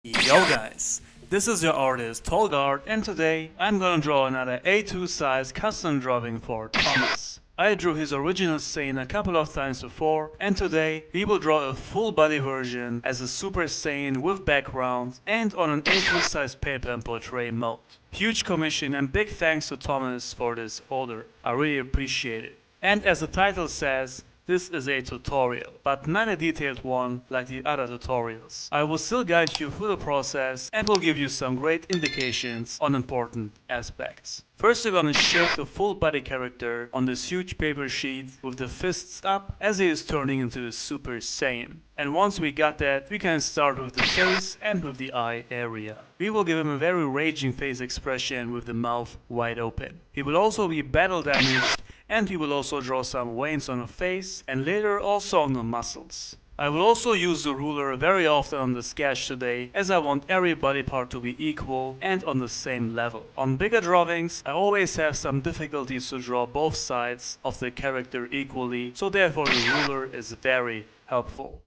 Yo guys, this is your artist Tolg, and today I'm gonna draw another A2 size custom drawing for Thomas. I drew his original Saiyan a couple of times before, and today we will draw a full body version as a Super Saiyan with background and on an A2 size paper and portrait mode. Huge commission and big thanks to Thomas for this order, I really appreciate it. And as the title says, this is a tutorial, but not a detailed one like the other tutorials. I will still guide you through the process and will give you some great indications on important aspects. First we're gonna shape the full body character on this huge paper sheet with the fists up as he is turning into a Super Saiyan. And once we got that, we can start with the face and with the eye area. We will give him a very raging face expression with the mouth wide open. He will also be battle damaged, and we will also draw some veins on the face and later also on the muscles. I will also use the ruler very often on the sketch today, as I want every body part to be equal and on the same level. On bigger drawings I always have some difficulties to draw both sides of the character equally, so therefore the ruler is very helpful.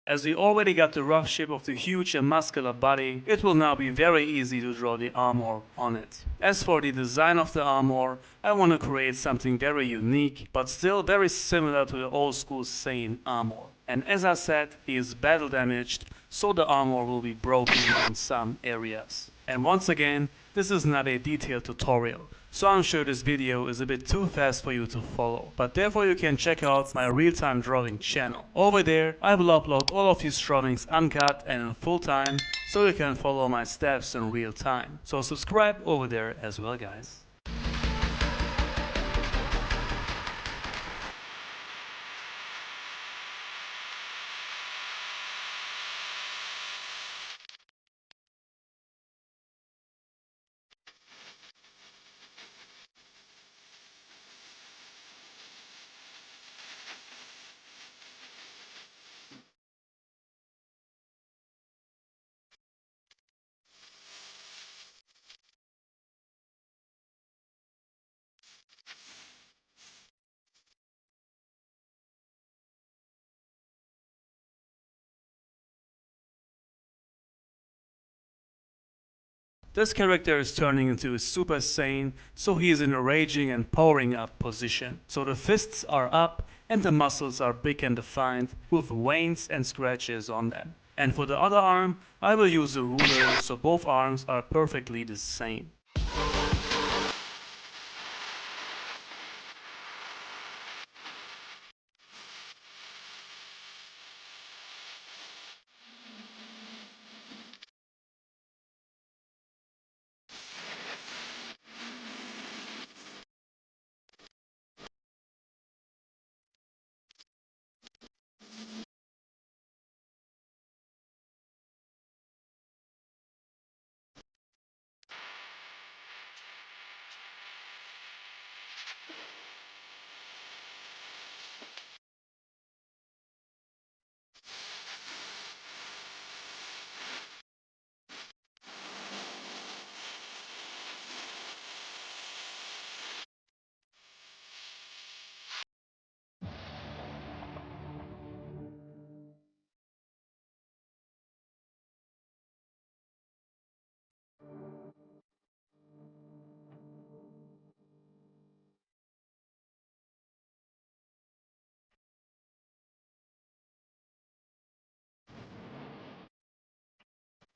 As we already got the rough shape of the huge and muscular body, it will now be very easy to draw the armor on it. As for the design of the armor, I want to create something very unique, but still very similar to the old school Saiyan armor. And as I said, he is battle damaged, so the armor will be broken in some areas. And once again, this is not a detailed tutorial, so I'm sure this video is a bit too fast for you to follow, but therefore you can check out my real-time drawing channel. Over there I will upload all of these drawings uncut and in full time, so you can follow my steps in real time. So subscribe over there as well guys. This character is turning into a Super Saiyan, so he is in a raging and powering up position. So the fists are up and the muscles are big and defined with veins and scratches on them. And for the other arm, I will use a ruler so both arms are perfectly the same.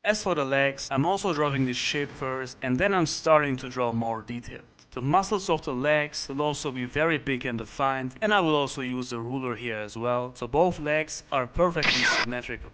As for the legs, I'm also drawing the shape first and then I'm starting to draw more detail. The muscles of the legs will also be very big and defined, and I will also use the ruler here as well, so both legs are perfectly symmetrical.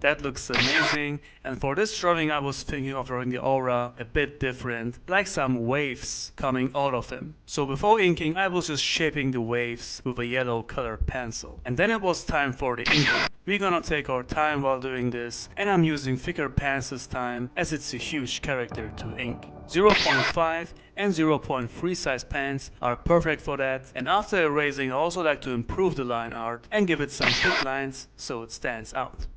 That looks amazing, and for this drawing I was thinking of drawing the aura a bit different, like some waves coming out of him. So before inking I was just shaping the waves with a yellow colored pencil. And then it was time for the inking. We're gonna take our time while doing this, and I'm using thicker pens this time as it's a huge character to ink. 0.5 and 0.3 size pens are perfect for that, and after erasing I also like to improve the line art and give it some thick lines so it stands out.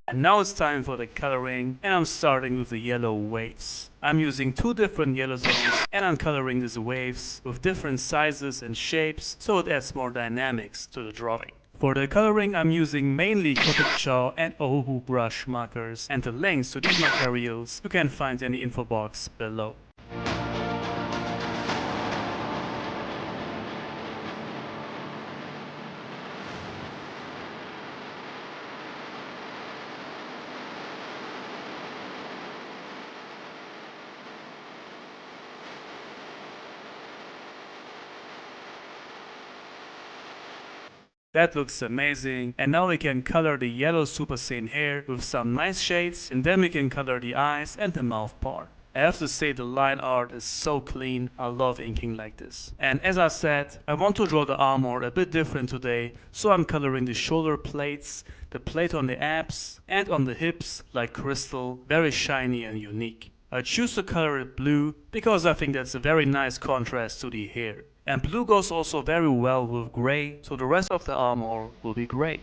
And now it's time for the coloring, and I'm starting with the yellow waves. I'm using two different yellow zones and I'm coloring these waves with different sizes and shapes so it adds more dynamics to the drawing. For the coloring I'm using mainly Kotick and Ohuhu brush markers, and the links to these materials you can find in the info box below. That looks amazing, and now we can color the yellow Super Saiyan hair with some nice shades, and then we can color the eyes and the mouth part. I have to say the line art is so clean, I love inking like this. And as I said, I want to draw the armor a bit different today, so I'm coloring the shoulder plates, the plate on the abs, and on the hips like crystal, very shiny and unique. I choose to color it blue because I think that's a very nice contrast to the hair. And blue goes also very well with grey, so the rest of the armor will be grey.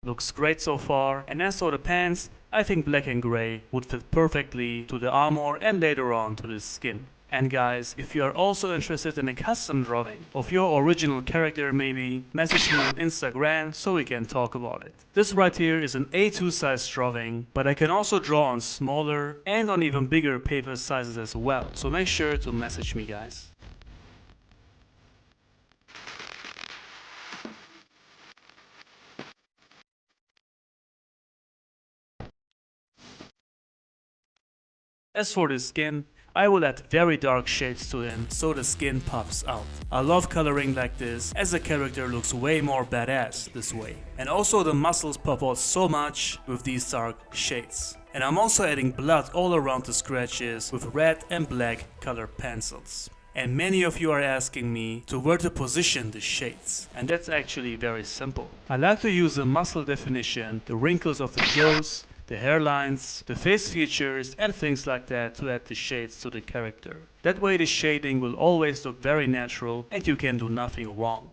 Looks great so far, and as for the pants, I think black and grey would fit perfectly to the armor and later on to the skin. And guys, if you are also interested in a custom drawing of your original character maybe, message me on Instagram so we can talk about it. This right here is an A2 size drawing, but I can also draw on smaller and on even bigger paper sizes as well, so make sure to message me guys. As for the skin, I will add very dark shades to him so the skin pops out. I love coloring like this as the character looks way more badass this way. And also the muscles pop out so much with these dark shades. And I'm also adding blood all around the scratches with red and black colored pencils. And many of you are asking me to where to position the shades. And that's actually very simple. I like to use the muscle definition, the wrinkles of the clothes, the hairlines, the face features and things like that to add the shades to the character. That way the shading will always look very natural and you can do nothing wrong.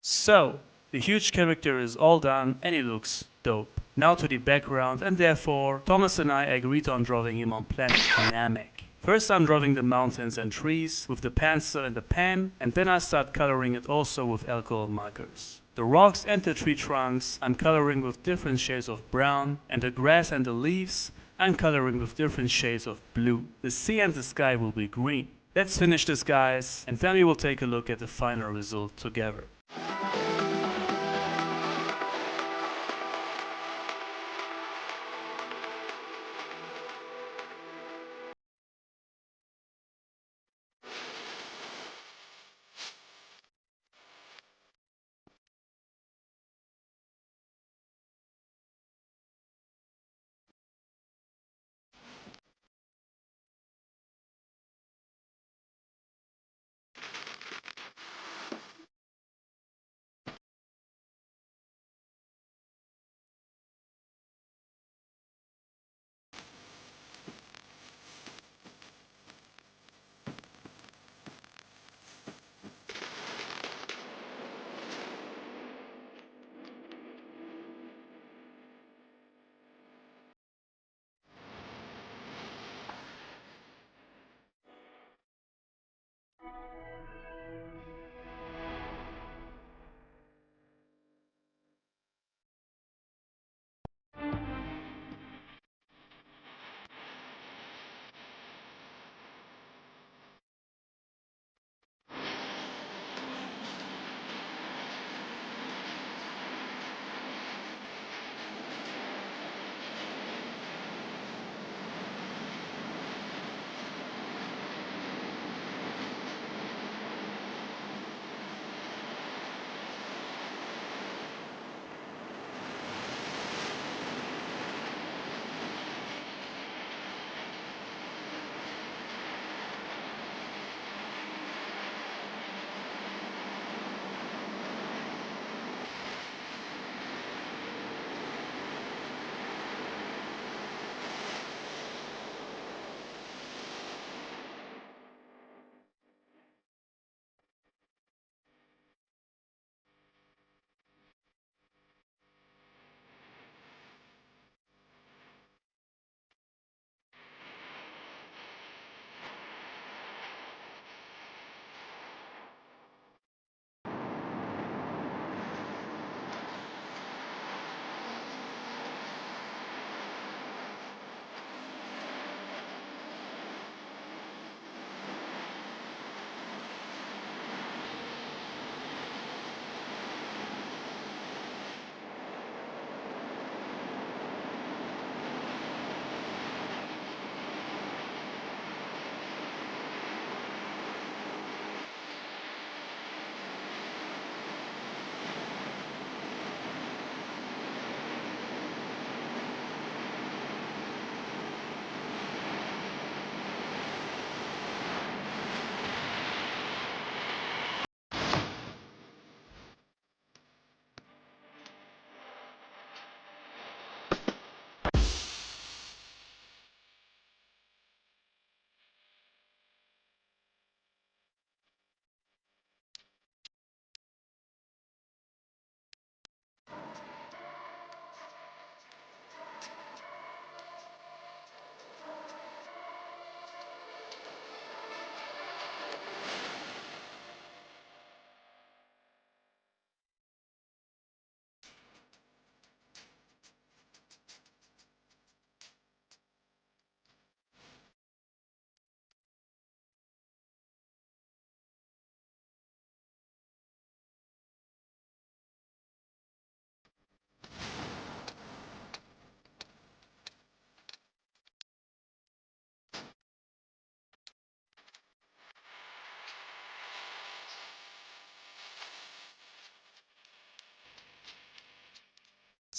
So, the huge character is all done and he looks dope. Now to the background, and therefore Thomas and I agreed on drawing him on planet Namek. First I'm drawing the mountains and trees with the pencil and the pen, and then I start coloring it also with alcohol markers. The rocks and the tree trunks I'm coloring with different shades of brown, and the grass and the leaves I'm coloring with different shades of blue. The sea and the sky will be green. Let's finish this, guys, and then we will take a look at the final result together.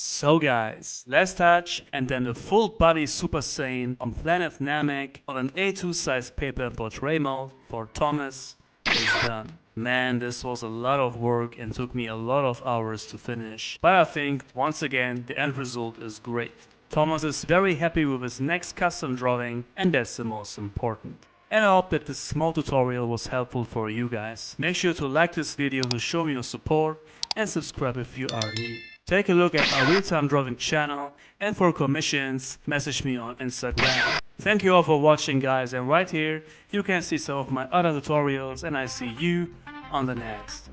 So guys, last touch and then the full body Super Saiyan on Planet Namek on an A2 size paper portrait mode for Thomas is done. Man, this was a lot of work and took me a lot of hours to finish. But I think, once again, the end result is great. Thomas is very happy with his next custom drawing, and that's the most important. And I hope that this small tutorial was helpful for you guys. Make sure to like this video to show me your support and subscribe if you are new. Take a look at my real-time drawing channel, and for commissions, message me on Instagram. Thank you all for watching guys, and right here you can see some of my other tutorials, and I see you on the next.